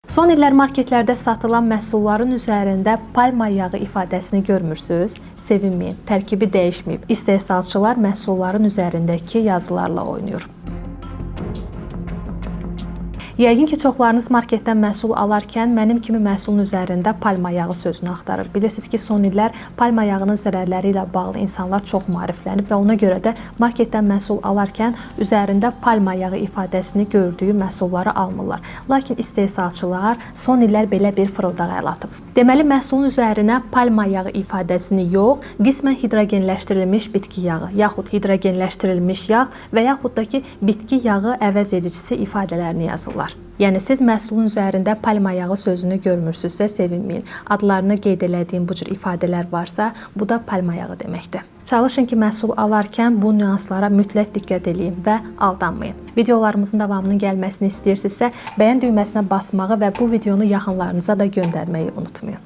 Son illər marketlərdə satılan məhsulların üzərində palma yağı ifadəsini görmürsünüz. Sevinməyin, tərkibi dəyişməyib. İstehsalçılar məhsulların üzərindəki yazılarla oynayır. Yəqin ki, çoxlarınız marketdən məhsul alarkən mənim kimi məhsulun üzərində palma yağı sözünü axtarır. Bilirsiniz ki, son illər palma yağının zərərləri ilə bağlı insanlar çox maariflənib və ona görə də marketdən məhsul alarkən üzərində palma yağı ifadəsini gördüyü məhsulları almırlar. Lakin istehsalçılar son illər belə bir fırıldaq əl atıb. Deməli, məhsulun üzərinə palma yağı ifadəsini yox, qismən hidrogenləşdirilmiş bitki yağı, yaxud hidrogenləşdirilmiş yağ və yaxud da ki, bitki yağı əvəz edicisi ifadələrini yazırlar. Yəni, siz məhsulun üzərində palma yağı sözünü görmürsünüzsə sevinməyin. Adlarını qeyd elədiyim bu cür ifadələr varsa, bu da palma yağı deməkdir. Çalışın ki, məhsul alarkən bu nüanslara mütləq diqqət edin və aldanmayın. Videolarımızın davamının gəlməsini istəyirsinizsə, bəyən düyməsinə basmağı və bu videonu yaxınlarınıza da göndərməyi unutmayın.